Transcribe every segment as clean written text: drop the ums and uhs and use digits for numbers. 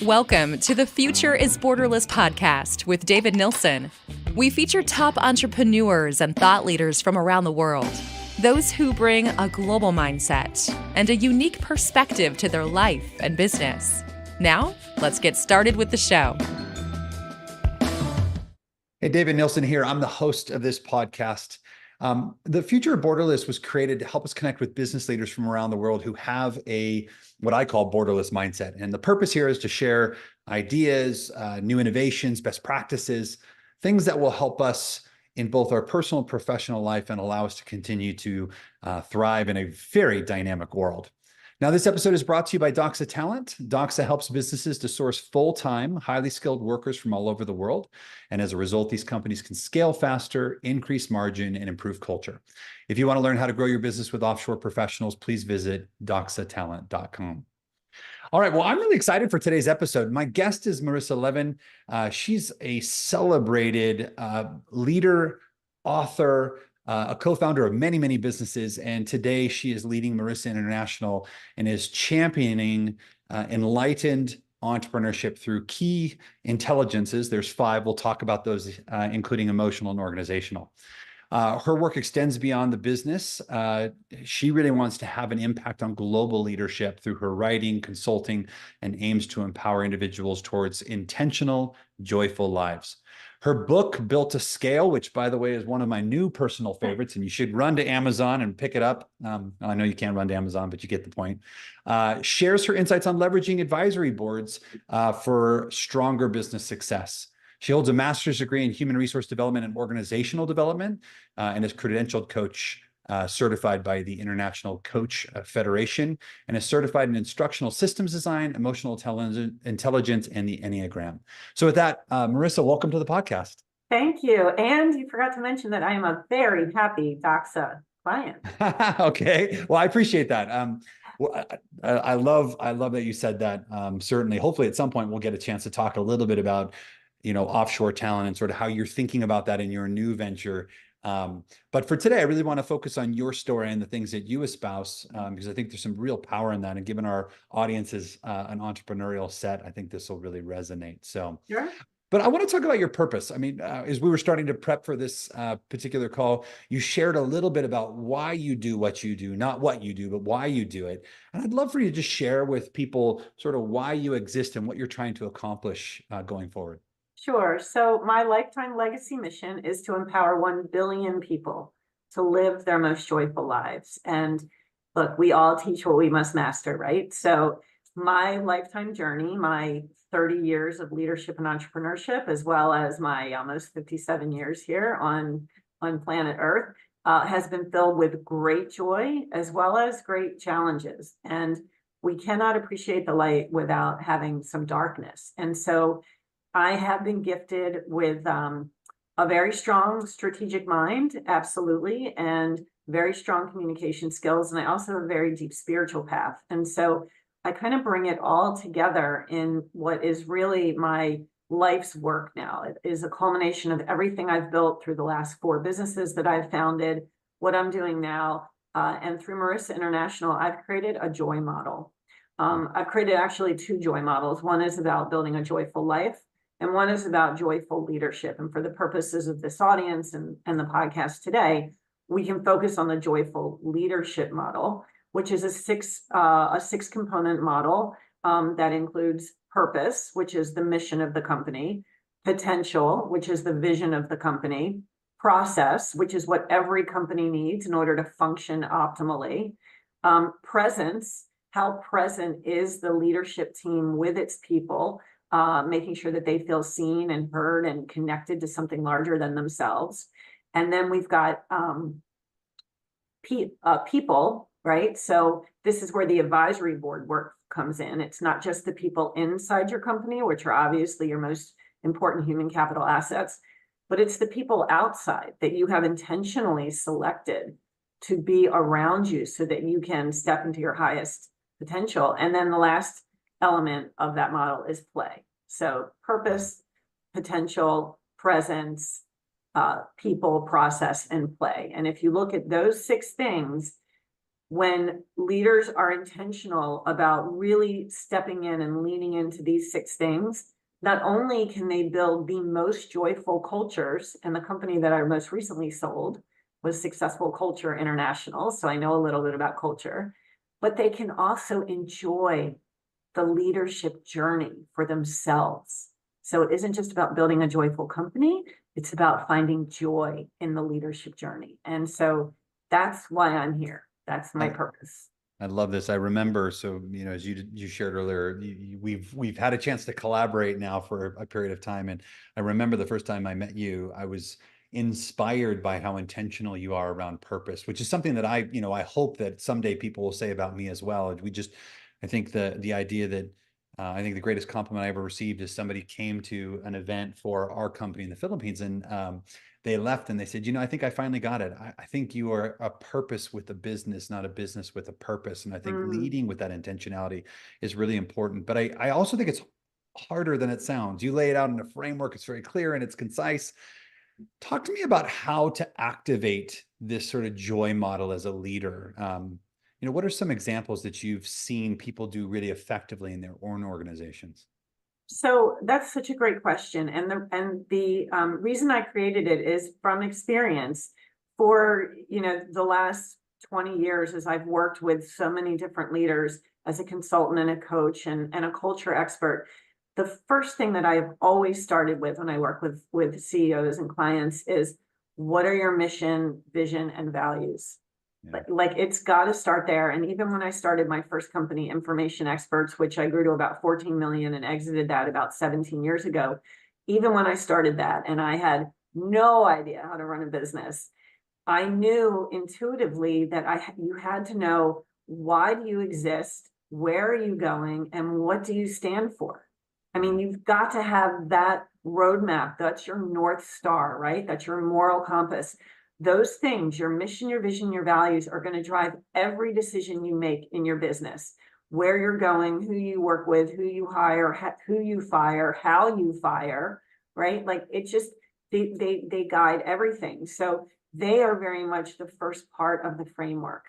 Welcome to the Future is Borderless podcast with David Nilsson. We feature top entrepreneurs and thought leaders from around the world, those who bring a global mindset and a unique perspective to their life and business. Now, let's get started with the show. Hey, David Nilsson here. I'm the host of this podcast. The Future of Borderless was created to help us connect with business leaders from around the world who have what I call borderless mindset. And the purpose here is to share ideas, new innovations, best practices, things that will help us in both our personal and professional life and allow us to continue to thrive in a very dynamic world. Now, this episode is brought to you by Doxa Talent. Doxa helps businesses to source full-time, highly skilled workers from all over the world. And as a result, these companies can scale faster, increase margin, and improve culture. If you want to learn how to grow your business with offshore professionals, please visit doxatalent.com. All right, well, I'm really excited for today's episode. My guest is Marissa Levin. She's a celebrated leader, author, a co-founder of many, many businesses. And today she is leading Marissa International and is championing enlightened entrepreneurship through key intelligences. There's 5. We'll talk about those, including emotional and organizational. Her work extends beyond the business. She really wants to have an impact on global leadership through her writing, consulting, and aims to empower individuals towards intentional, joyful lives. Her book, Built to Scale, which, by the way, is one of my new personal favorites, and you should run to Amazon and pick it up. I know you can't run to Amazon, but you get the point. Shares her insights on leveraging advisory boards for stronger business success. She holds a master's degree in human resource development and organizational development and is credentialed coach certified by the International Coach Federation and is certified in instructional systems design, emotional intelligence, and the Enneagram. So with that, Marissa, welcome to the podcast. Thank you. And you forgot to mention that I am a very happy Doxa client. Okay. Well, I appreciate that. I love that you said that. Certainly, hopefully at some point we'll get a chance to talk a little bit about offshore talent and sort of how you're thinking about that in your new venture. But for today, I really want to focus on your story and the things that you espouse, because I think there's some real power in that. And given our audience is an entrepreneurial set, I think this will really resonate. So, Sure. But I want to talk about your purpose. I mean, as we were starting to prep for this particular call, you shared a little bit about why you do what you do, not what you do, but why you do it. And I'd love for you to just share with people sort of why you exist and what you're trying to accomplish going forward. Sure. So my lifetime legacy mission is to empower 1 billion people to live their most joyful lives. And look, we all teach what we must master, right? So my lifetime journey, my 30 years of leadership and entrepreneurship, as well as my almost 57 years here on planet Earth, has been filled with great joy as well as great challenges. And we cannot appreciate the light without having some darkness. And so I have been gifted with a very strong strategic mind, absolutely, and very strong communication skills. And I also have a very deep spiritual path. And so I kind of bring it all together in what is really my life's work now. It is a culmination of everything I've built through the last 4 businesses that I've founded, what I'm doing now. And through Marissa International, I've created a joy model. I've created actually 2 joy models. One is about building a joyful life, and one is about joyful leadership. And for the purposes of this audience and the podcast today, we can focus on the joyful leadership model, which is a 6-component model that includes purpose, which is the mission of the company, potential, which is the vision of the company, process, which is what every company needs in order to function optimally, presence, how present is the leadership team with its people, making sure that they feel seen and heard and connected to something larger than themselves. And then we've got people, right? So this is where the advisory board work comes in. It's not just the people inside your company, which are obviously your most important human capital assets, but it's the people outside that you have intentionally selected to be around you so that you can step into your highest potential. And then the last element of that model is play. So purpose, potential, presence, people, process, and play. And if you look at those 6 things, when leaders are intentional about really stepping in and leaning into these 6 things, not only can they build the most joyful cultures, and the company that I most recently sold was Successful Culture International, so I know a little bit about culture, but they can also enjoy the leadership journey for themselves. So it isn't just about building a joyful company, it's about finding joy in the leadership journey. And so that's why I'm here. That's my purpose. I love this. I remember, so, as you shared earlier, we've had a chance to collaborate now for a period of time. And I remember the first time I met you, I was inspired by how intentional you are around purpose, which is something that I hope that someday people will say about me as well. I think the idea that I think the greatest compliment I ever received is somebody came to an event for our company in the Philippines, and they left and they said, I think I finally got it. I think you are a purpose with a business, not a business with a purpose. And I think leading with that intentionality is really important. But I also think it's harder than it sounds. You lay it out in a framework. It's very clear and it's concise. Talk to me about how to activate this sort of joy model as a leader. What are some examples that you've seen people do really effectively in their own organizations? So that's such a great question. And the reason I created it is from experience. For, the last 20 years, as I've worked with so many different leaders as a consultant and a coach and a culture expert, the first thing that I've always started with when I work with CEOs and clients is, what are your mission, vision, and values? Yeah. Like it's got to start there. And even when I started my first company, Information Experts, which I grew to about 14 million and exited that about 17 years ago, even when I started that and I had no idea how to run a business, I knew intuitively that you had to know, why do you exist? Where are you going? And what do you stand for? I mean, you've got to have that roadmap. That's your North Star, right? That's your moral compass. Those things, your mission, your vision, your values, are going to drive every decision you make in your business. Where you're going, who you work with, who you hire, who you fire, how you fire, right? Like it just, they guide everything. So they are very much the first part of the framework.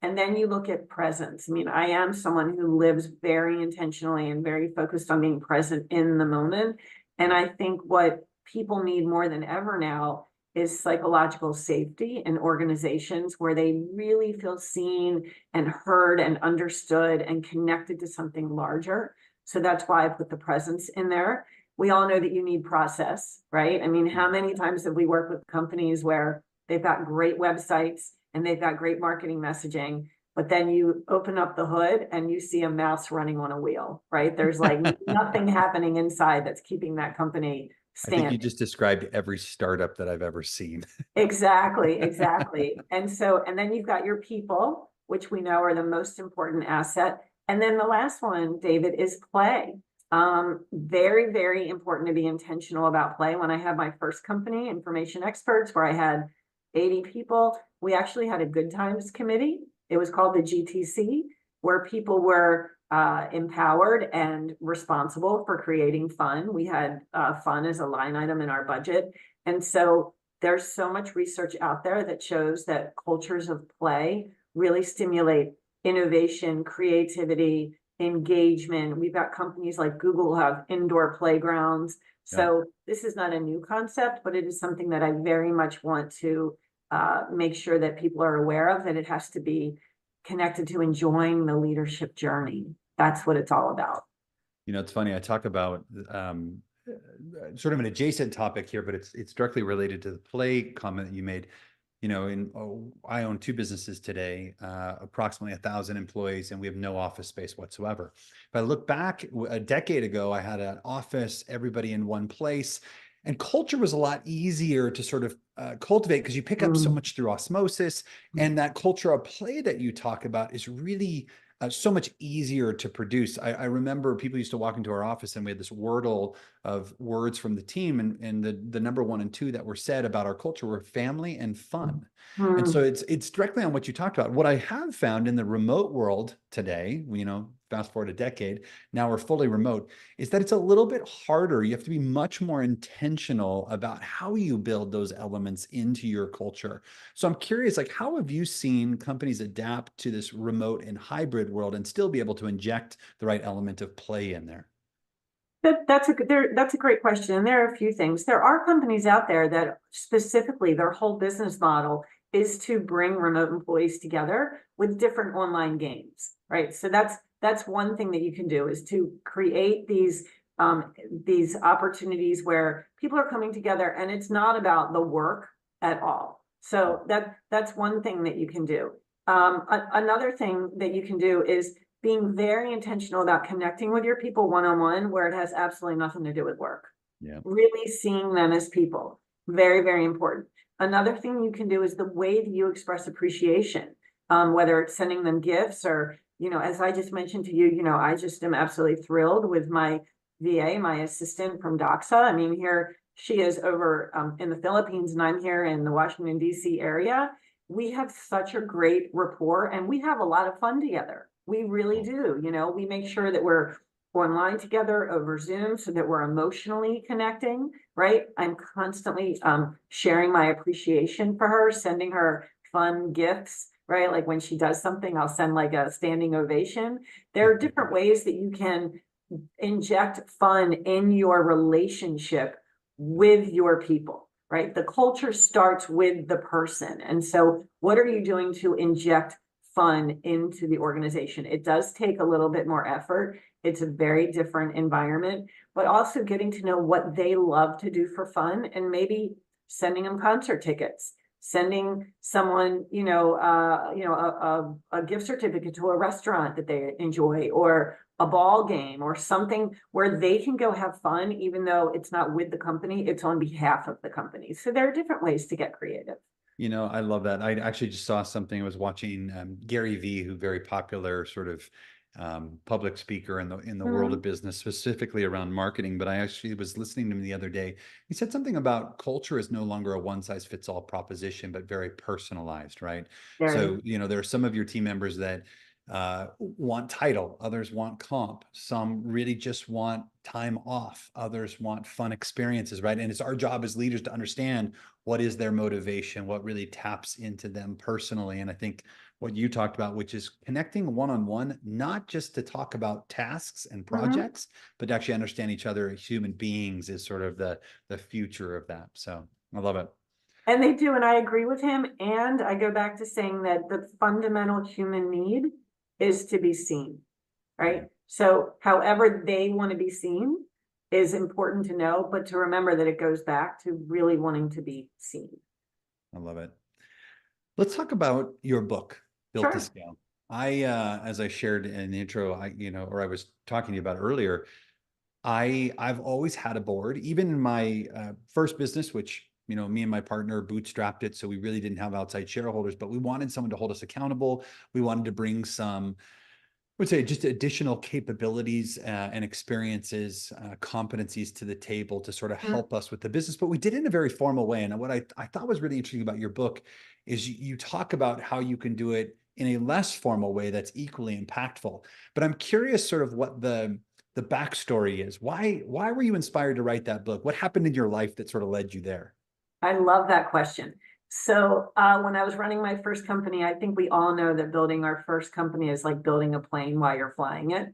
And then you look at presence. I mean, I am someone who lives very intentionally and very focused on being present in the moment. And I think what people need more than ever now is psychological safety in organizations where they really feel seen and heard and understood and connected to something larger. So that's why I put the presence in there. We all know that you need process, right? I mean, how many times have we worked with companies where they've got great websites and they've got great marketing messaging, but then you open up the hood and you see a mouse running on a wheel, right? There's like nothing happening inside that's keeping that company standing. I think you just described every startup that I've ever seen. Exactly. And then you've got your people, which we know are the most important asset. And then the last one, David, is play. Very, very important to be intentional about play. When I had my first company, Information Experts, where I had 80 people, we actually had a good times committee. It was called the GTC, where people were empowered and responsible for creating fun. We had fun as a line item in our budget. And so there's so much research out there that shows that cultures of play really stimulate innovation, creativity, engagement. We've got companies like Google have indoor playgrounds. So this is not a new concept, but it is something that I very much want to make sure that people are aware of, that it has to be connected to enjoying the leadership journey. That's what it's all about. It's funny. I talk about sort of an adjacent topic here, but it's directly related to the play comment that you made. I own 2 businesses today, approximately 1,000 employees, and we have no office space whatsoever. If I look back a decade ago, I had an office, everybody in one place, and culture was a lot easier to sort of cultivate because you pick up so much through osmosis. And that culture of play that you talk about is really so much easier to produce. I remember people used to walk into our office and we had this wordle of words from the team, and the number 1 and 2 that were said about our culture were family and fun. And so it's directly on what you talked about. What I have found in the remote world today, fast forward a decade, now we're fully remote, is that it's a little bit harder. You have to be much more intentional about how you build those elements into your culture. So I'm curious, like, how have you seen companies adapt to this remote and hybrid world and still be able to inject the right element of play in there? That's a great question. And there are a few things. There are companies out there that specifically their whole business model is to bring remote employees together with different online games, right? So that's one thing that you can do, is to create these opportunities where people are coming together and it's not about the work at all. So that's one thing that you can do. Another thing that you can do is being very intentional about connecting with your people one-on-one, where it has absolutely nothing to do with work. Yeah. Really seeing them as people. Very, very important. Another thing you can do is the way that you express appreciation, whether it's sending them gifts or, as I just mentioned to you, I just am absolutely thrilled with my VA, my assistant from Doxa. I mean, here she is over in the Philippines and I'm here in the Washington, D.C. area. We have such a great rapport and we have a lot of fun together. We really do. We make sure that we're online together over Zoom so that we're emotionally connecting, right? I'm constantly sharing my appreciation for her, sending her fun gifts, right? Like when she does something, I'll send like a standing ovation. There are different ways that you can inject fun in your relationship with your people, right? The culture starts with the person. And so what are you doing to inject fun into the organization? It does take a little bit more effort. It's a very different environment, but also getting to know what they love to do for fun and maybe sending them concert tickets, sending someone, a gift certificate to a restaurant that they enjoy, or a ball game or something where they can go have fun, even though it's not with the company, it's on behalf of the company. So there are different ways to get creative. I love that. I actually just saw something. I was watching Gary Vee, who very popular sort of public speaker in the world of business, specifically around marketing. But I actually was listening to him the other day. He said something about culture is no longer a one size fits all proposition, but very personalized, right? So, there are some of your team members that want title, others want comp, some really just want time off, others want fun experiences, right? And it's our job as leaders to understand what is their motivation, what really taps into them personally. And I think what you talked about, which is connecting one-on-one, not just to talk about tasks and projects, but to actually understand each other as human beings, is sort of the future of that. So I love it. And they do, and I agree with him. And I go back to saying that the fundamental human need is to be seen, right? So however they want to be seen is important to know, but to remember that it goes back to really wanting to be seen. I love it. Let's talk about your book, Built to Scale. As I shared in the intro, I was talking to you about earlier, I've always had a board, even in my first business, which, me and my partner bootstrapped it. So we really didn't have outside shareholders, but we wanted someone to hold us accountable. We wanted to bring some, I would say, just additional capabilities and experiences, competencies to the table to sort of help us with the business. But we did it in a very formal way. And what I thought was really interesting about your book is you talk about how you can do it in a less formal way that's equally impactful. But I'm curious sort of what the backstory is. Why were you inspired to write that book? What happened in your life that sort of led you there? I love that question. So when I was running my first company, I think we all know that building our first company is like building a plane while you're flying it,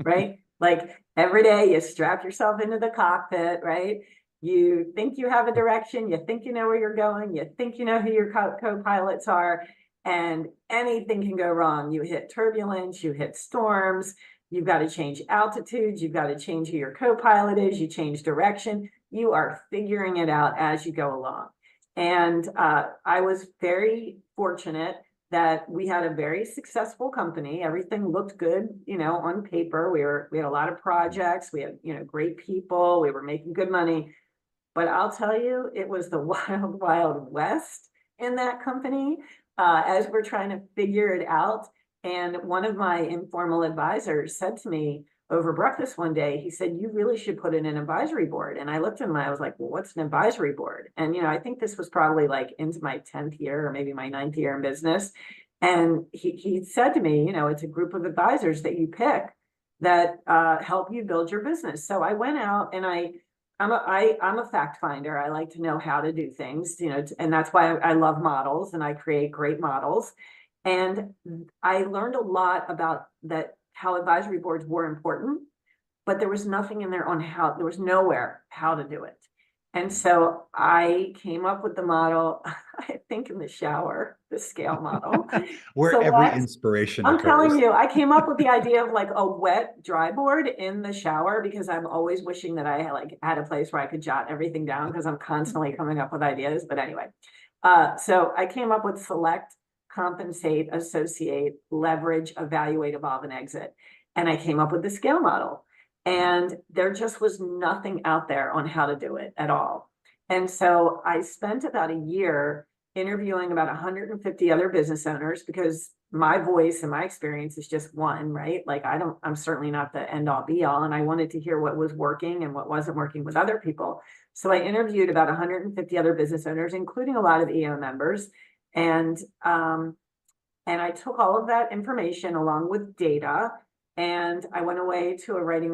right? Like every day you strap yourself into the cockpit, right? You think you have a direction, you think you know where you're going, you think you know who your co-pilots are, and anything can go wrong. You hit turbulence, you hit storms, you've got to change altitudes, you've got to change who your co-pilot is, you change direction. You are figuring it out as you go along. And I was very fortunate that we had a very successful company. Everything looked good, on paper. We had a lot of projects. We had, great people. We were making good money. But I'll tell you, it was the wild, wild west in that company as we're trying to figure it out. And one of my informal advisors said to me over breakfast one day, he said, "You really should put in an advisory board." And I looked at him and I was like, "Well, what's an advisory board?" And, I think this was probably like into my 10th year or maybe my 9th year in business. And he said to me, it's a group of advisors that you pick that help you build your business. So I went out and I'm a fact finder. I like to know how to do things, and that's why I love models and I create great models. And I learned a lot about that, how advisory boards were important, but there was nothing in there on there was nowhere how to do it. And so I came up with the model, I think in the shower, the scale model. Where every inspiration I'm telling occurs. you, I came up with the idea of like a wet dry board in the shower because I'm always wishing that I had a place where I could jot everything down because I'm constantly coming up with ideas. But anyway, so I came up with select, compensate, associate, leverage, evaluate, evolve, and exit. And I came up with the scale model. And there just was nothing out there on how to do it at all. And so I spent about a year interviewing about 150 other business owners because my voice and my experience is just one, right? Like I'm certainly not the end all be all. And I wanted to hear what was working and what wasn't working with other people. So I interviewed about 150 other business owners, including a lot of EO members. And I took all of that information along with data, and I went away to a writing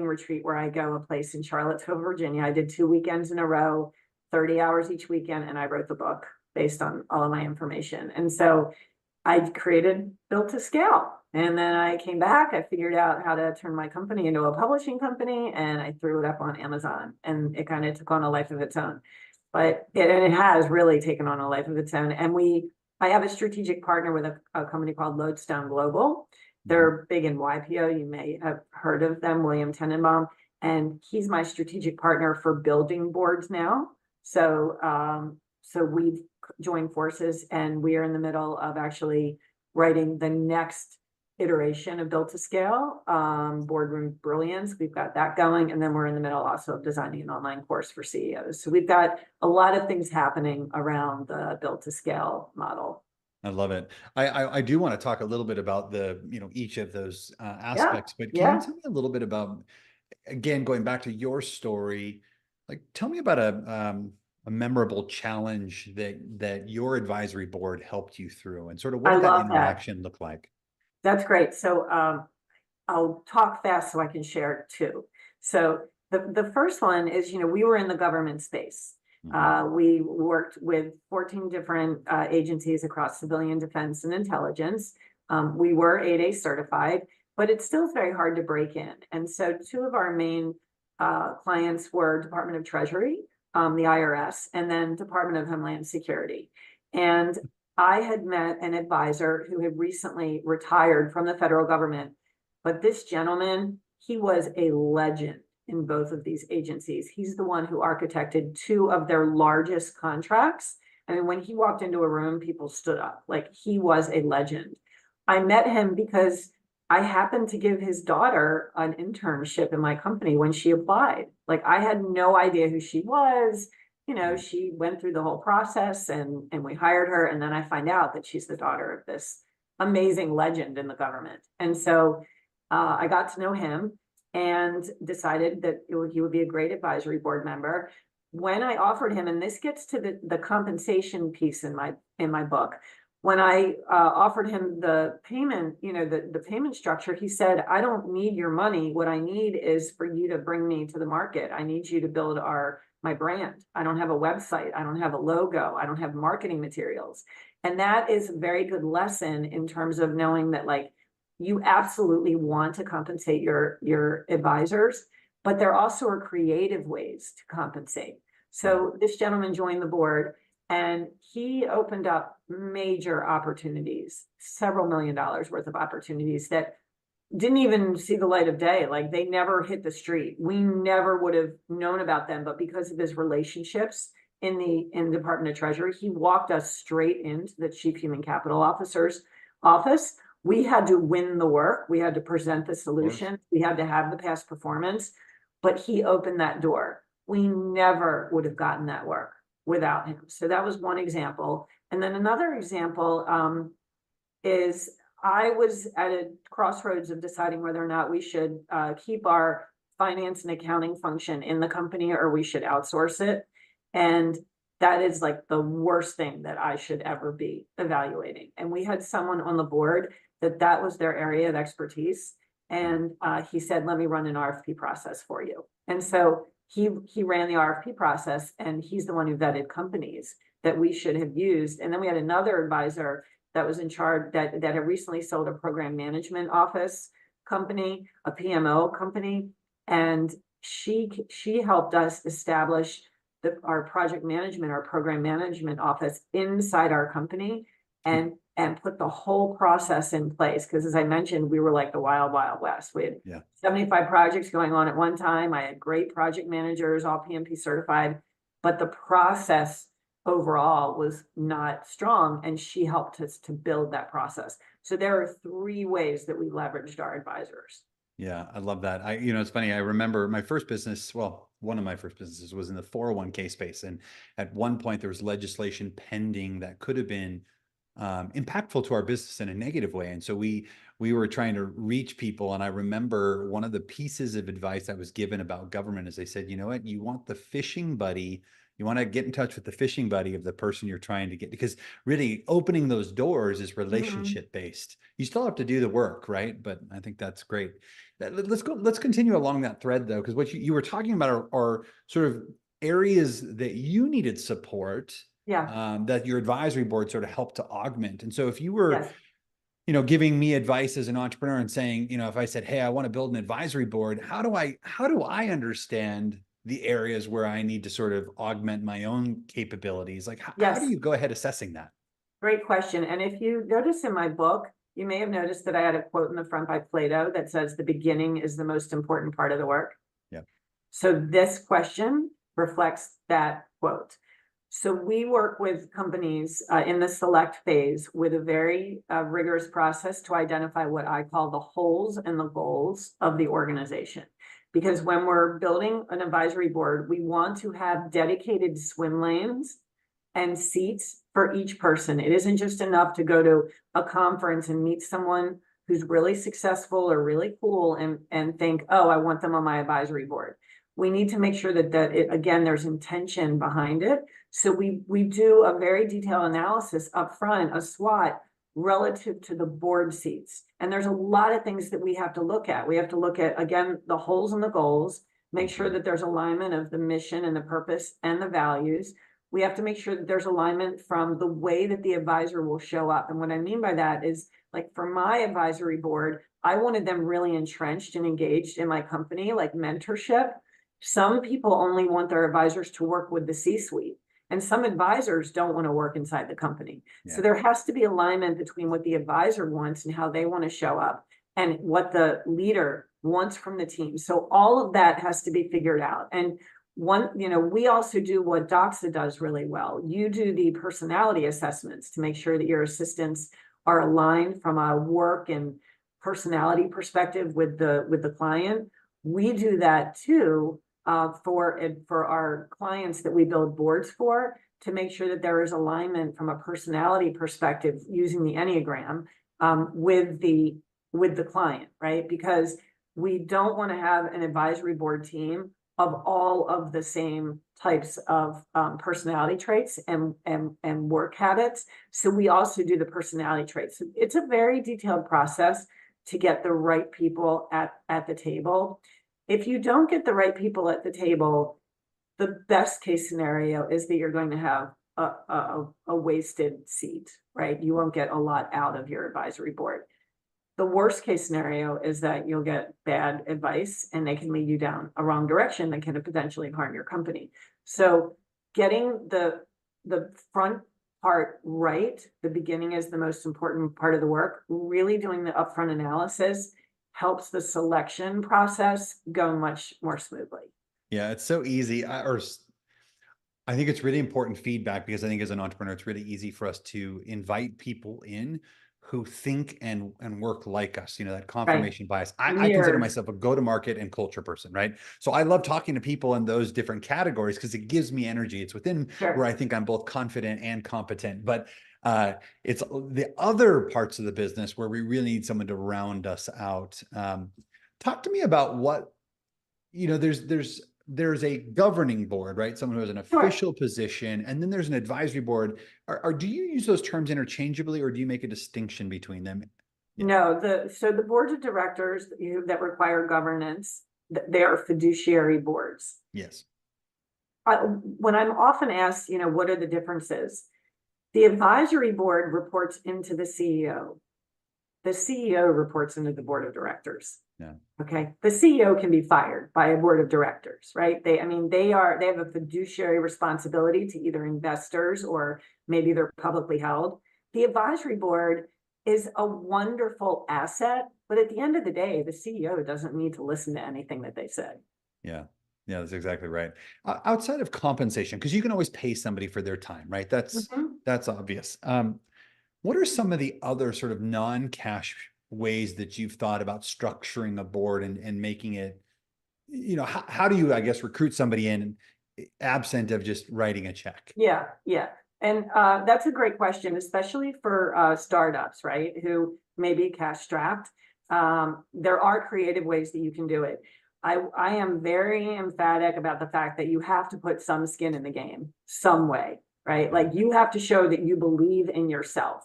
retreat where I go a place in Charlottesville, Virginia. I did 2 weekends in a row, 30 hours each weekend, and I wrote the book based on all of my information. And so I created Built to Scale. And then I came back, I figured out how to turn my company into a publishing company, and I threw it up on Amazon, and it kind of took on a life of its own. But it has really taken on a life of its own. And I have a strategic partner with a company called Lodestone Global. They're big in YPO. You may have heard of them, William Tenenbaum, and he's my strategic partner for building boards now. So, so we've joined forces, and we are in the middle of actually writing the next iteration of Built to Scale, Boardroom Brilliance. We've got that going, and then we're in the middle also of designing an online course for CEOs. So we've got a lot of things happening around the Built to Scale model. I love it. I do want to talk a little bit about each of those aspects, but can you tell me a little bit about, again, going back to your story, like tell me about a memorable challenge that your advisory board helped you through, and sort of what did that interaction look like? That's great. So I'll talk fast so I can share too. So the first one is, we were in the government space. We worked with 14 different agencies across civilian defense and intelligence. We were 8A certified, but it's still very hard to break in. And so 2 of our main clients were Department of Treasury, the IRS, and then Department of Homeland Security. And I had met an advisor who had recently retired from the federal government, but this gentleman, he was a legend in both of these agencies. He's the one who architected 2 of their largest contracts. I mean, when he walked into a room, people stood up. Like, he was a legend. I met him because I happened to give his daughter an internship in my company when she applied. Like, I had no idea who she was. She went through the whole process, and we hired her. And then I find out that she's the daughter of this amazing legend in the government. And so I got to know him and decided that he would be a great advisory board member. When I offered him, and this gets to the compensation piece in my book, when I offered him the payment, the payment structure, he said, I don't need your money. What I need is for you to bring me to the market. I need you to build my brand. I don't have a website. I don't have a logo. I don't have marketing materials. And that is a very good lesson in terms of knowing that, like, you absolutely want to compensate your advisors, but there also are creative ways to compensate. So this gentleman joined the board, and he opened up major opportunities, several $1 million worth of opportunities that didn't even see the light of day. Like, they never hit the street. We never would have known about them, but because of his relationships in the Department of Treasury, he walked us straight into the Chief Human Capital Officer's office. We had to win the work. We had to present the solution. We had to have the past performance, but he opened that door. We never would have gotten that work without him. So that was one example. And then another example is I was at a crossroads of deciding whether or not we should keep our finance and accounting function in the company or we should outsource it. And that is like the worst thing that I should ever be evaluating. And we had someone on the board that was their area of expertise. And he said, let me run an RFP process for you. And so he ran the RFP process, and he's the one who vetted companies that we should have used. And then we had another advisor that was in charge that had recently sold a program management office company, a PMO company. And she helped us establish our project management, our program management office inside our company, and put the whole process in place. Because as I mentioned, we were like the wild, wild west. We had 75 projects going on at one time. I had great project managers, all PMP certified, but the process overall was not strong. And she helped us to build that process. So there are 3 ways that we leveraged our advisors. Yeah, I love that. It's funny. I remember my first business. Well, one of my first businesses was in the 401k space. And at one point there was legislation pending that could have been impactful to our business in a negative way. And so we were trying to reach people. And I remember one of the pieces of advice I was given about government is they said, you know what, you want the fishing buddy. You want to get in touch with the fishing buddy of the person you're trying to get, because really opening those doors is relationship based. You still have to do the work, right? But I think that's great. Let's continue along that thread though, because what you were talking about are sort of areas that you needed support, that your advisory board sort of helped to augment. And so if you were, giving me advice as an entrepreneur and saying, if I said, hey, I want to build an advisory board, how do I understand the areas where I need to sort of augment my own capabilities? Like, how do you go ahead assessing that? Great question. And if you notice in my book, you may have noticed that I had a quote in the front by Plato that says the beginning is the most important part of the work. Yeah. So this question reflects that quote. So we work with companies in the select phase with a very rigorous process to identify what I call the holes and the goals of the organization. Because when we're building an advisory board, we want to have dedicated swim lanes and seats for each person. It isn't just enough to go to a conference and meet someone who's really successful or really cool and think, oh, I want them on my advisory board. We need to make sure that again, there's intention behind it. So we do a very detailed analysis up front, a SWOT, relative to the board seats. And there's a lot of things that we have to look at. We have to look at, again, the holes and the goals, make sure that there's alignment of the mission and the purpose and the values. We have to make sure that there's alignment from the way that the advisor will show up. And what I mean by that is, like, for my advisory board, I wanted them really entrenched and engaged in my company, like mentorship. Some people only want their advisors to work with the C-suite, and some advisors don't want to work inside the company. Yeah. So there has to be alignment between what the advisor wants and how they want to show up and what the leader wants from the team. So all of that has to be figured out. And we also do what Doxa does really well. You do the personality assessments to make sure that your assistants are aligned from a work and personality perspective with the client. We do that too for our clients that we build boards for, to make sure that there is alignment from a personality perspective using the Enneagram with the client, right? Because we don't want to have an advisory board team of all of the same types of personality traits and work habits. So we also do the personality traits. So it's a very detailed process to get the right people at the table. If you don't get the right people at the table, the best case scenario is that you're going to have a wasted seat, right? You won't get a lot out of your advisory board. The worst case scenario is that you'll get bad advice and they can lead you down a wrong direction that can potentially harm your company. So getting the front part right, the beginning is the most important part of the work. Really doing the upfront analysis helps the selection process go much more smoothly. Yeah, it's so easy. I think it's really important feedback, because I think as an entrepreneur, it's really easy for us to invite people in who think and work like us, that confirmation bias. I consider myself a go-to-market and culture person, right? So I love talking to people in those different categories because it gives me energy. It's within where I think I'm both confident and competent, but it's the other parts of the business where we really need someone to round us out. Talk to me about what, there's there's a governing board, right? Someone who has an official position, and then there's an advisory board. Do you use those terms interchangeably, or do you make a distinction between them? Yeah. No, so the boards of directors that require governance, they are fiduciary boards. Yes. When I'm often asked, what are the differences? The advisory board reports into the CEO. The CEO reports into the board of directors. Yeah. Okay. The CEO can be fired by a board of directors, right? They have a fiduciary responsibility to either investors or maybe they're publicly held. The advisory board is a wonderful asset, but at the end of the day, the CEO doesn't need to listen to anything that they say. Yeah. Yeah, that's exactly right. Outside of compensation, because you can always pay somebody for their time, right? That's obvious. What are some of the other sort of non-cash ways that you've thought about structuring a board and making it, how do you, I guess, recruit somebody in absent of just writing a check? Yeah. And that's a great question, especially for startups, right? Who may be cash strapped. There are creative ways that you can do it. I am very emphatic about the fact that you have to put some skin in the game, some way, right? Like you have to show that you believe in yourself,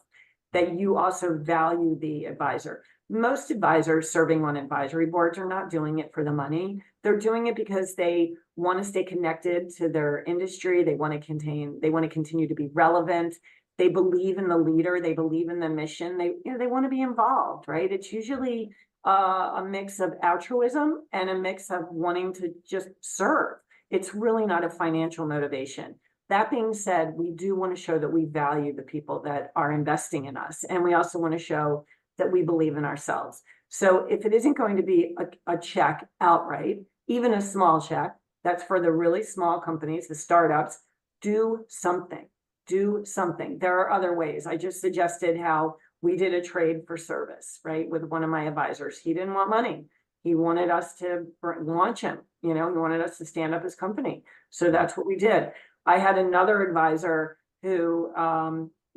that you also value the advisor. Most advisors serving on advisory boards are not doing it for the money. They're doing it because they want to stay connected to their industry. They want to continue to be relevant. They believe in the leader. They believe in the mission. They want to be involved, right? It's usually a mix of altruism and a mix of wanting to just serve. It's really not a financial motivation. That being said, we do want to show that we value the people that are investing in us. And we also want to show that we believe in ourselves. So if it isn't going to be a check outright, even a small check, that's for the really small companies, the startups, do something. There are other ways. I just suggested how we did a trade for service, right? With one of my advisors. He didn't want money. He wanted us to launch him. He wanted us to stand up his company. So that's what we did. I had another advisor who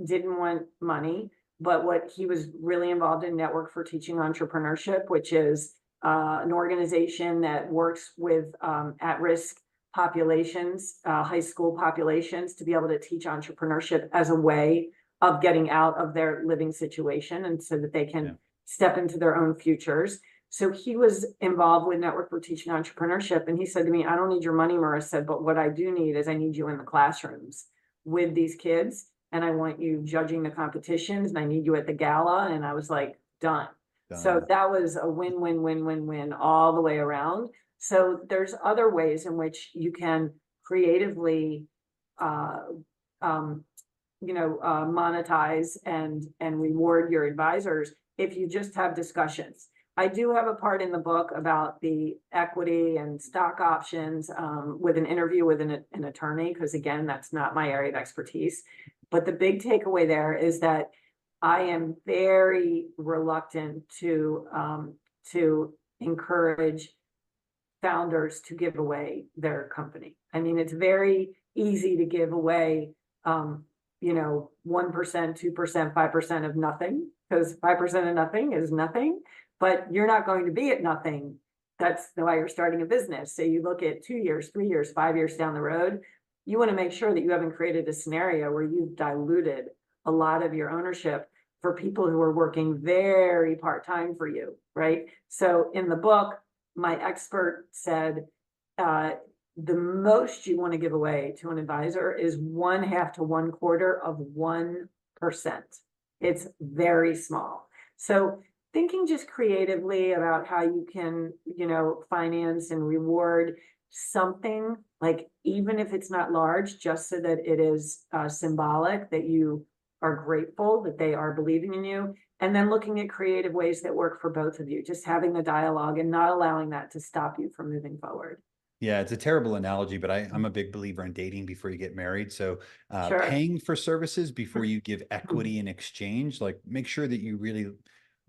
didn't want money, but what he was really involved in Network for Teaching Entrepreneurship, which is an organization that works with at-risk populations, high school populations, to be able to teach entrepreneurship as a way of getting out of their living situation and so that they can step into their own futures. So he was involved with Network for Teaching Entrepreneurship. And he said to me, I don't need your money, Marissa, but what I do need is I need you in the classrooms with these kids. And I want you judging the competitions and I need you at the gala. And I was like, done. So that was a win all the way around. So there's other ways in which you can creatively, monetize and reward your advisors if you just have discussions. I do have a part in the book about the equity and stock options with an interview with an attorney, because again, that's not my area of expertise. But the big takeaway there is that I am very reluctant to encourage founders to give away their company. I mean, it's very easy to give away 1%, 2%, 5% of nothing, because 5% of nothing is nothing, but you're not going to be at nothing. That's why you're starting a business. So you look at 2 years, 3 years, 5 years down the road, you want to make sure that you haven't created a scenario where you've diluted a lot of your ownership for people who are working very part-time for you, right? So in the book, my expert said, the most you want to give away to an advisor is 1/2 to 1/4 of 1%. It's very small. So thinking just creatively about how you can, finance and reward something, like even if it's not large, just so that it is symbolic, that you are grateful that they are believing in you. And then looking at creative ways that work for both of you, just having the dialogue and not allowing that to stop you from moving forward. Yeah, it's a terrible analogy, but I'm a big believer in dating before you get married. So Sure. paying for services before you give equity in exchange, like make sure that you really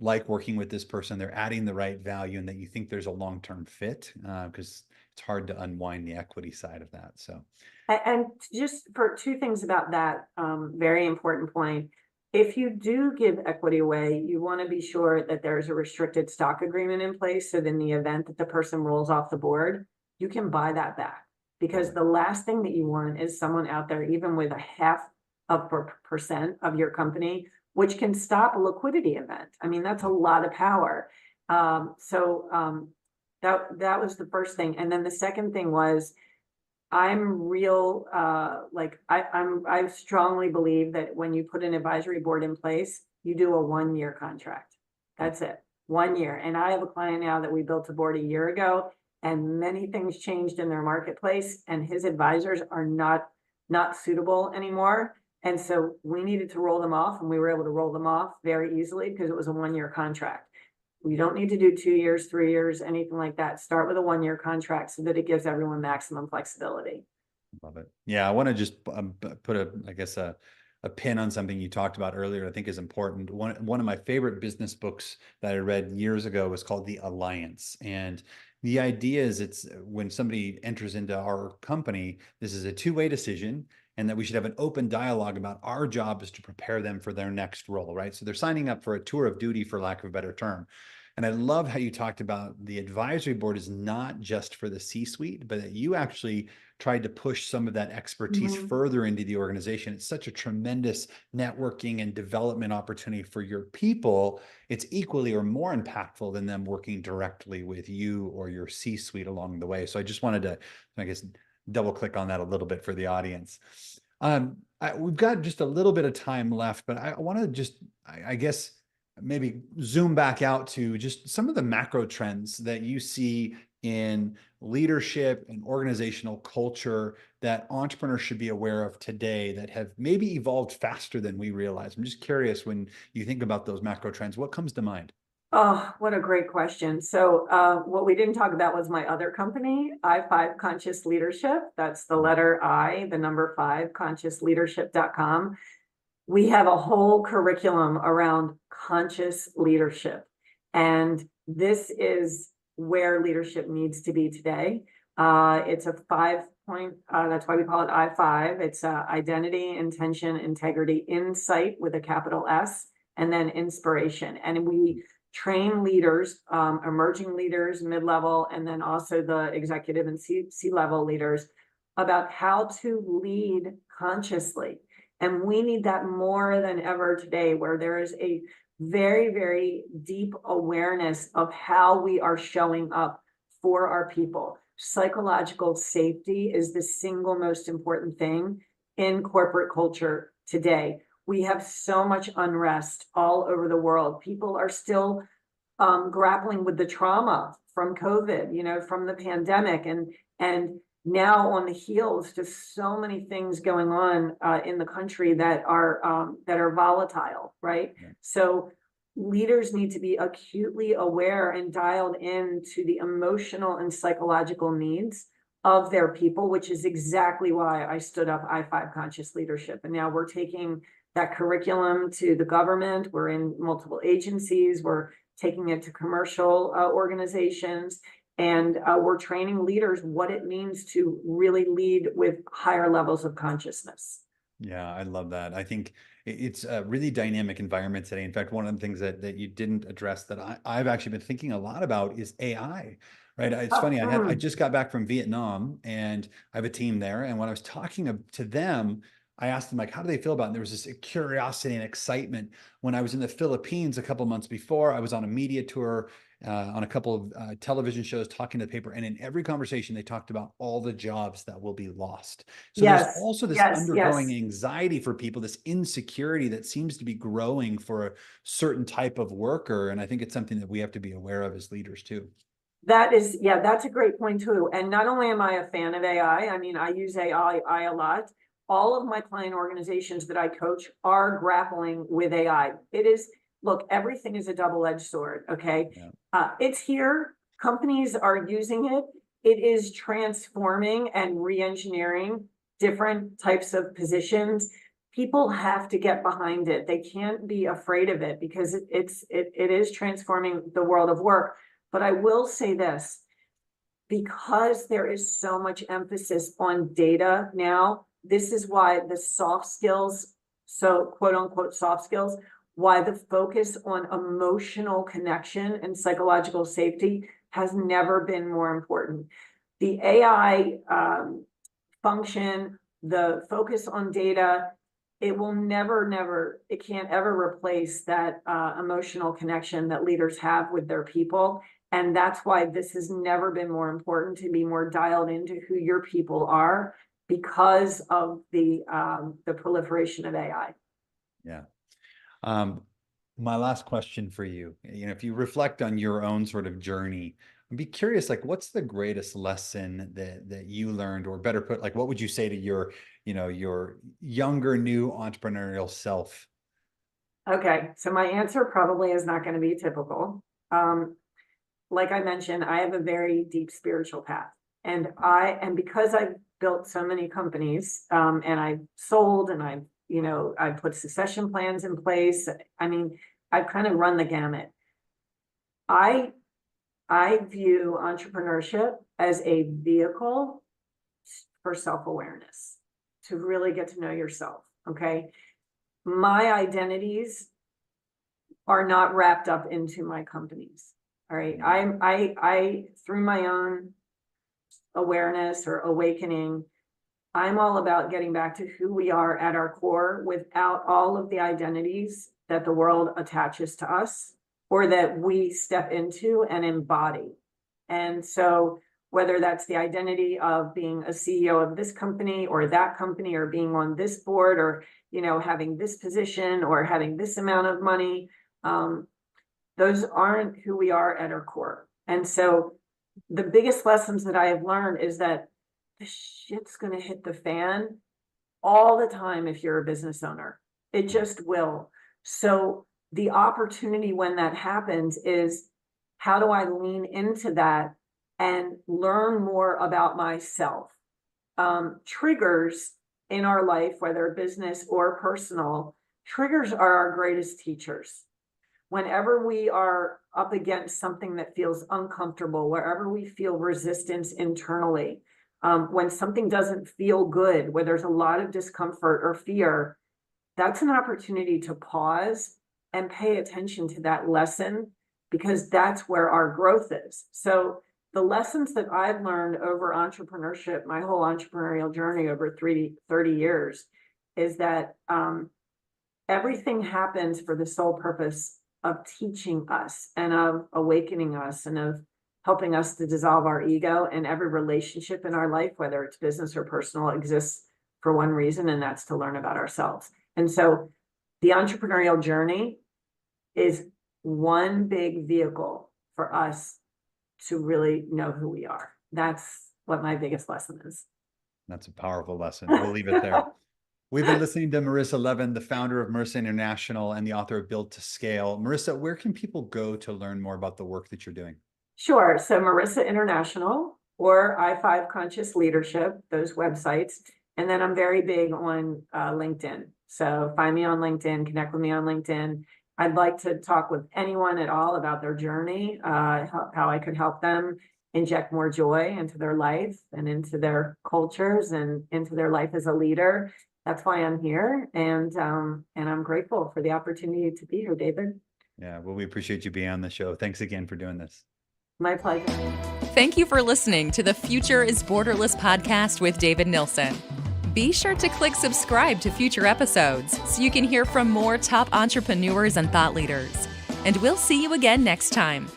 like working with this person, they're adding the right value and that you think there's a long-term fit, because it's hard to unwind the equity side of that. So, And just for two things about that, very important point. If you do give equity away, you want to be sure that there's a restricted stock agreement in place. So then the event that the person rolls off the board, you can buy that back, because the last thing that you want is someone out there, even with a half of percent of your company, which can stop a liquidity event. I mean, that's a lot of power. That was the first thing. And then the second thing was, I'm real, I strongly believe that when you put an advisory board in place, you do a 1-year contract. That's it, 1 year. And I have a client now that we built a board a year ago, and many things changed in their marketplace, and his advisors are not suitable anymore. And so we needed to roll them off, and we were able to roll them off very easily because it was a 1-year contract. We don't need to do 2 years, 3 years, anything like that. Start with a 1-year contract so that it gives everyone maximum flexibility. Love it. Yeah, I want to just put a pin on something you talked about earlier. I think is important. One of my favorite business books that I read years ago was called The Alliance, and the idea is it's when somebody enters into our company, this is a two-way decision, and that we should have an open dialogue about our job is to prepare them for their next role, right? So they're signing up for a tour of duty, for lack of a better term. And I love how you talked about the advisory board is not just for the C-suite, but that you actually tried to push some of that expertise further into the organization. It's such a tremendous networking and development opportunity for your people. It's equally or more impactful than them working directly with you or your C-suite along the way. So I just wanted to, I guess, double click on that a little bit for the audience. We've got just a little bit of time left, but I want to just, I guess, maybe zoom back out to just some of the macro trends that you see in leadership and organizational culture that entrepreneurs should be aware of today that have maybe evolved faster than we realize. I'm just curious, when you think about those macro trends, what comes to mind? Oh, what a great question. So what we didn't talk about was my other company, I5 Conscious Leadership. That's the letter I, the number 5, consciousleadership.com. We have a whole curriculum around conscious leadership. And this is where leadership needs to be today. It's a 5-point, that's why we call it I5. It's identity, intention, integrity, insight with a capital S, and then inspiration. And we train leaders, emerging leaders, mid-level, and then also the executive and C-level leaders about how to lead consciously. And we need that more than ever today, where there is a very, very deep awareness of how we are showing up for our people. Psychological safety is the single most important thing in corporate culture today. We have so much unrest all over the world. People are still grappling with the trauma from COVID, from the pandemic, and now on the heels, just so many things going on in the country that are volatile, right? Yeah. So leaders need to be acutely aware and dialed in to the emotional and psychological needs of their people, which is exactly why I stood up I5 Conscious Leadership. And now we're taking that curriculum to the government. We're in multiple agencies. We're taking it to commercial organizations. And we're training leaders what it means to really lead with higher levels of consciousness. Yeah, I love that. I think it's a really dynamic environment today. In fact, one of the things that you didn't address that I've actually been thinking a lot about is AI, right? It's funny, I just got back from Vietnam and I have a team there. And when I was talking to them, I asked them, like, how do they feel about it? And there was this curiosity and excitement. When I was in the Philippines a couple of months before, I was on a media tour on a couple of television shows talking to the paper. And in every conversation, they talked about all the jobs that will be lost. So there's also this undergoing anxiety for people, this insecurity that seems to be growing for a certain type of worker. And I think it's something that we have to be aware of as leaders too. That's a great point too. And not only am I a fan of AI, I mean, I use AI a lot. All of my client organizations that I coach are grappling with AI. Look, everything is a double-edged sword, okay? Yeah. It's here. Companies are using it. It is transforming and re-engineering different types of positions. People have to get behind it. They can't be afraid of it because it is transforming the world of work. But I will say this, because there is so much emphasis on data now, this is why the soft skills, so quote unquote soft skills, why the focus on emotional connection and psychological safety has never been more important. the AI function, the focus on data, it will never, it can't ever replace that emotional connection that leaders have with their people. And that's why this has never been more important, to be more dialed into who your people are, because of the proliferation of AI. Yeah. My last question for you, if you reflect on your own sort of journey, I'd be curious, like, what's the greatest lesson that you learned, or better put, like, what would you say to your younger, new entrepreneurial self? Okay, so my answer probably is not going to be typical. Like I mentioned, I have a very deep spiritual path, and because I've built so many companies, and I've sold, and I've put succession plans in place. I mean, I've kind of run the gamut. I view entrepreneurship as a vehicle for self-awareness, to really get to know yourself. Okay. My identities are not wrapped up into my companies. All right. I through my own awareness or awakening, I'm all about getting back to who we are at our core, without all of the identities that the world attaches to us, or that we step into and embody. And so whether that's the identity of being a CEO of this company or that company, or being on this board, or having this position, or having this amount of money, those aren't who we are at our core. And so the biggest lessons that I have learned is that the shit's going to hit the fan all the time if you're a business owner. It just will. So the opportunity when that happens is, how do I lean into that and learn more about myself? Triggers in our life, whether business or personal, triggers are our greatest teachers. Whenever we are up against something that feels uncomfortable, wherever we feel resistance internally, when something doesn't feel good, where there's a lot of discomfort or fear, that's an opportunity to pause and pay attention to that lesson, because that's where our growth is. So the lessons that I've learned over entrepreneurship, my whole entrepreneurial journey over 30 years, is that everything happens for the sole purpose of teaching us, and of awakening us, and of helping us to dissolve our ego. And every relationship in our life, whether it's business or personal, exists for one reason, and that's to learn about ourselves. And so the entrepreneurial journey is one big vehicle for us to really know who we are. That's what my biggest lesson is. That's a powerful lesson. We'll leave it there. We've been listening to Marissa Levin, the founder of Marissa International and the author of Build to Scale. Marissa, where can people go to learn more about the work that you're doing? Sure. So Marissa International or I5 Conscious Leadership, those websites. And then I'm very big on LinkedIn. So find me on LinkedIn, connect with me on LinkedIn. I'd like to talk with anyone at all about their journey, how I could help them inject more joy into their life and into their cultures and into their life as a leader. That's why I'm here. And I'm grateful for the opportunity to be here, David. Yeah, well, we appreciate you being on the show. Thanks again for doing this. My pleasure. Thank you for listening to the Future is Borderless podcast with David Nilsson. Be sure to click subscribe to future episodes so you can hear from more top entrepreneurs and thought leaders. And we'll see you again next time.